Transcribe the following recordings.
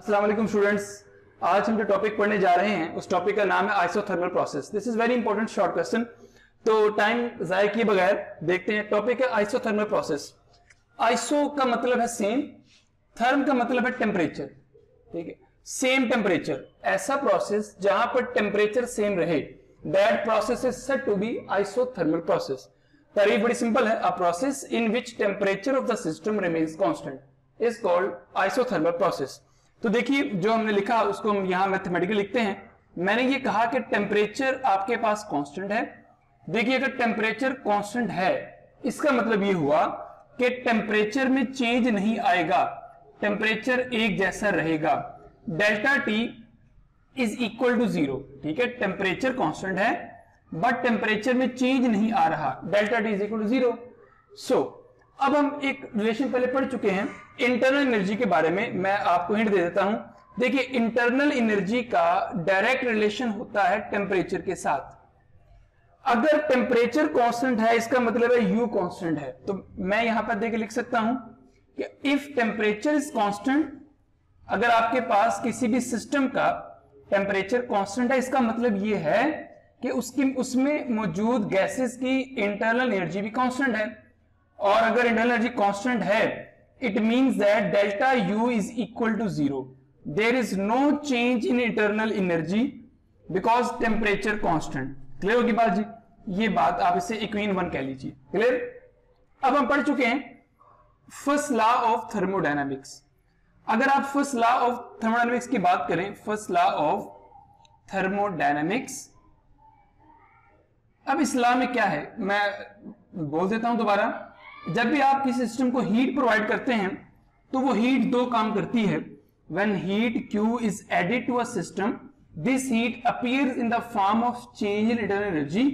अस्सलाम वालेकुम स्टूडेंट्स। आज हम जो टॉपिक पढ़ने जा रहे हैं उस टॉपिक का नाम है isothermal process. This is very important short question, तो टाइम जाया किए बगैर देखते हैं। टॉपिक है आइसोथर्मल प्रोसेस। आइसो का मतलब है सेम, थर्म का मतलब है टेम्परेचर, ठीक है, सेम टेम्परेचर। ऐसा प्रोसेस जहां पर टेम्परेचर सेम रहे, that process is said to be isothermal process. तारीफ बड़ी सिंपल है, a process in which temperature of the system remains constant is called isothermal process. तो देखिए जो हमने लिखा उसको हम यहां मैथमेटिकली लिखते हैं। मैंने ये कहा कि टेम्परेचर आपके पास कांस्टेंट है। देखिए अगर टेम्परेचर कांस्टेंट है इसका मतलब ये हुआ कि टेम्परेचर में चेंज नहीं आएगा, टेम्परेचर एक जैसा रहेगा। Delta T is equal to zero, ठीक है, टेम्परेचर कांस्टेंट है बट टेम्परेचर में चेंज नहीं आ रहा, delta T is equal to zero. So अब हम एक रिलेशन पहले पढ़ चुके हैं इंटरनल एनर्जी के बारे में। मैं आपको हिंट दे देता हूं। देखिए इंटरनल एनर्जी का डायरेक्ट रिलेशन होता है टेम्परेचर के साथ। अगर टेम्परेचर कांस्टेंट है इसका मतलब है यू कांस्टेंट है, तो मैं यहां पर देखिए लिख सकता हूं कि इफ टेम्परेचर इज कांस्टेंट, अगर आपके पास किसी भी सिस्टम का टेम्परेचर कांस्टेंट है इसका मतलब यह है कि उसमें मौजूद गैसेस की इंटरनल एनर्जी भी कांस्टेंट है। और अगर इंटरनल एनर्जी कांस्टेंट है it means that delta U is equal to zero, there is no change in internal energy because temperature constant. Clear होगी बात जी? ये बात आप इसे इक्वेशन 1 कह लीजिए। क्लियर? अब हम पढ़ चुके हैं फर्स्ट लॉ ऑफ थर्मोडायनामिक्स। अगर आप फर्स्ट लॉ ऑफ थर्मोडायनामिक्स की बात करें, फर्स्ट लॉ ऑफ थर्मोडायनामिक्स, अब इस लॉ में क्या है मैं बोल देता हूं दोबारा। जब भी आप किसी सिस्टम को हीट प्रोवाइड करते हैं तो वो हीट दो काम करती है। When heat Q is added to a system, this heat appears in the form of change in internal energy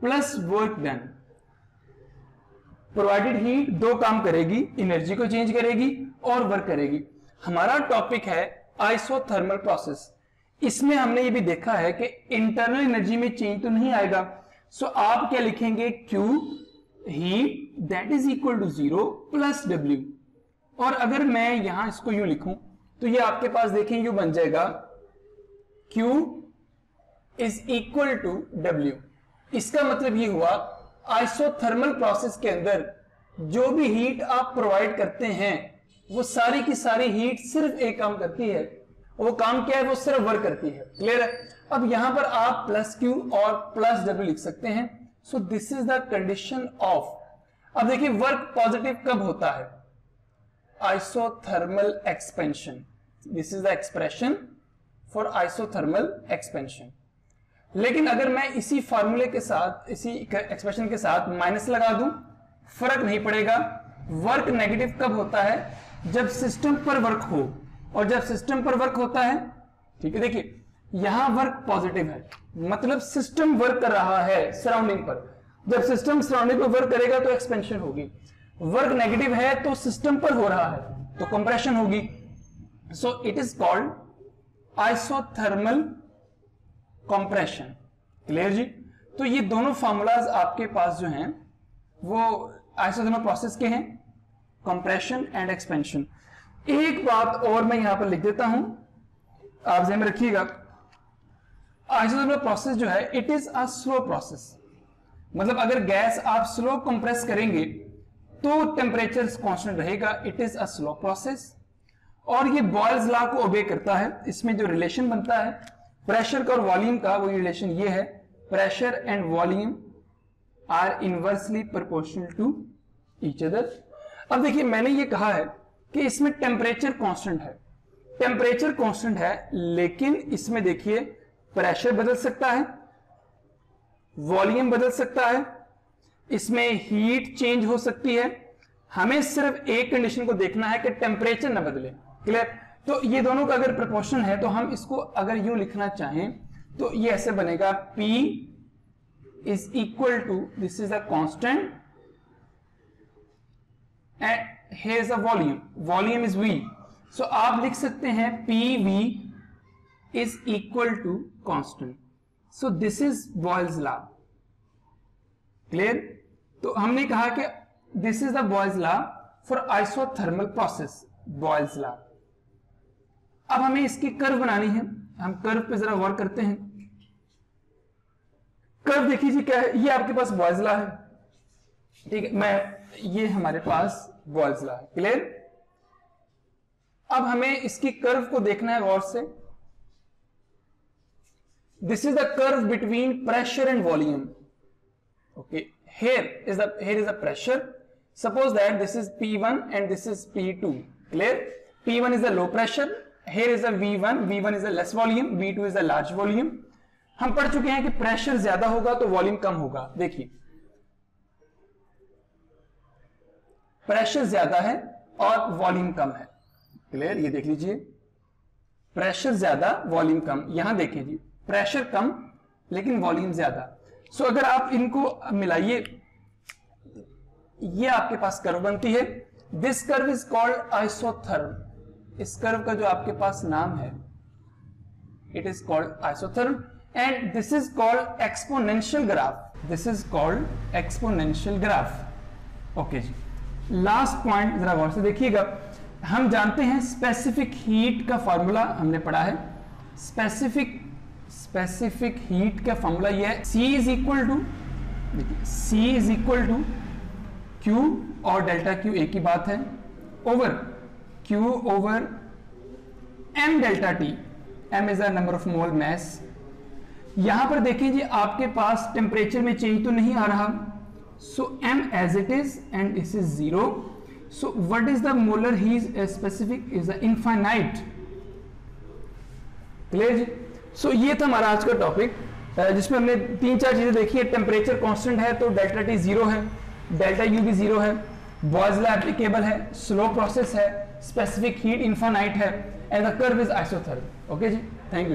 plus work done. Provided heat दो काम करेगी, एनर्जी को चेंज करेगी और वर्क करेगी। हमारा टॉपिक है आइसोथर्मल प्रोसेस। इसमें हमने ये भी देखा है कि इंटरनल एनर्जी में चेंज तो नहीं आएगा। सो आप क्या लिखेंगे, Q heat that is equal to zero plus W। और अगर मैं यहां इसको यू लिखूं तो ये आपके पास देखें यू बन जाएगा Q is equal to W। इसका मतलब ये हुआ आइसोथर्मल प्रोसेस के अंदर जो भी हीट आप प्रोवाइड करते हैं वो सारी की सारी हीट सिर्फ एक काम करती है। वो काम क्या है? वो सिर्फ वर्क करती है। क्लियर है? अब यहां पर आप प्लस Q और प्लस W लिख सकते हैं। So this is the condition of, अब देखिए वर्क पॉजिटिव कब होता है? Isothermal expansion. This is the expression for isothermal expansion. लेकिन अगर मैं इसी फॉर्मूले के साथ, इसी एक्सप्रेशन के साथ माइनस लगा दूं, फर्क नहीं पड़ेगा। वर्क नेगेटिव कब होता है? जब सिस्टम पर वर्क हो, और जब सिस्टम पर वर्क होता है, ठीक है, देखिए यहां वर्क पॉजिटिव है मतलब सिस्टम वर्क कर रहा है सराउंडिंग पर। जब सिस्टम सराउंडिंग पर वर्क करेगा तो एक्सपेंशन होगी। वर्क नेगेटिव है तो सिस्टम पर हो रहा है तो कंप्रेशन होगी। So it is called isothermal compression. Clear जी? तो ये दोनों फॉर्मूलाज आपके पास जो हैं वो आइसोथर्मल प्रोसेस के हैं, कंप्रेशन एंड एक्सपेंशन। एक बात और मैं यहां पर लिख देता हूं, आप ध्यान में रखिएगा। आइसोथर्मल प्रोसेस जो है it is a slow process, मतलब अगर गैस आप स्लो कंप्रेस करेंगे तो टेम्परेचर कांस्टेंट रहेगा। It is a slow process और ये बॉयल्स लॉ को ओबे करता है। इसमें जो रिलेशन बनता है प्रेशर का और वॉल्यूम का, वो रिलेशन ये है, pressure and volume are inversely proportional to each other. अब देखिए मैंने ये कहा है कि इसमें टेम्परेचर कांस्टेंट है, टेम्परेचर कांस्टेंट है, लेकिन इसमें देखिए प्रेशर बदल सकता है, वॉल्यूम बदल सकता है, इसमें हीट चेंज हो सकती है। हमें सिर्फ एक कंडीशन को देखना है कि टेम्परेचर ना बदले। क्लियर? तो ये दोनों का अगर प्रोपोर्शन है तो हम इसको अगर यूं लिखना चाहें तो ये ऐसे बनेगा, P is equal to, this is the constant and here is the volume is V। so आप लिख सकते हैं PV is equal to constant। so this is Boyle's law। clear? तो हमने कहा कि this is the Boyle's law for isothermal process, Boyle's law। अब हमें इसकी कर्व बनानी है, हम कर्व पे जरा गौर करते हैं। कर्व देखिए जी क्या है, ये आपके पास बॉयज लॉ है, ठीक है, ये हमारे पास बॉयज लॉ है, क्लियर। अब हमें इसकी कर्व को देखना है गौर से। This is the curve between pressure and volume, okay. here is the pressure. Suppose that this is P1 and this is P2, clear. P1 is the low pressure, here is the V1 is the less volume, V2 is the large volume. हम पढ़ चुके हैं कि pressure ज्यादा होगा तो volume कम होगा। देखिए प्रेशर ज्यादा है और वॉल्यूम कम है, क्लियर। ये देख लीजिए, प्रेशर ज्यादा वॉल्यूम कम। यहां देखिए जी, प्रेशर कम लेकिन वॉल्यूम ज्यादा। सो अगर आप इनको मिलाइए, ये आपके पास कर्व बनती है। This curve is called isotherm. इस कर्व का जो आपके पास नाम है, it is called isotherm, and this is called exponential graph. This is called exponential graph, okay जी। लास्ट पॉइंट जरा गौर से देखिएगा। हम जानते हैं स्पेसिफिक हीट का फॉर्मूला हमने पढ़ा है। स्पेसिफिक हीट का फॉर्मूला ये है, C इज इक्वल टू, देखिए C is equal to Q और डेल्टा Q एक ही बात है, over Q over M delta T। M is the number of mole mass. यहां पर देखिए जी, आपके पास टेम्परेचर में चेंज तो नहीं आ रहा, so M as it is and this is 0। So what is the molar heat specific is the infinite, clear जी। सो ये था हमारा आज का टॉपिक, जिसमें हमने 3-4 चीजें देखी है। टेम्परेचर कांस्टेंट है तो डेल्टा T 0 है, डेल्टा U भी 0 है, बॉयज लॉ एप्लीकेबल है, स्लो प्रोसेस है, स्पेसिफिक हीट इनफाइनाइट है, and the curve is isotherm, okay जी। Thank you.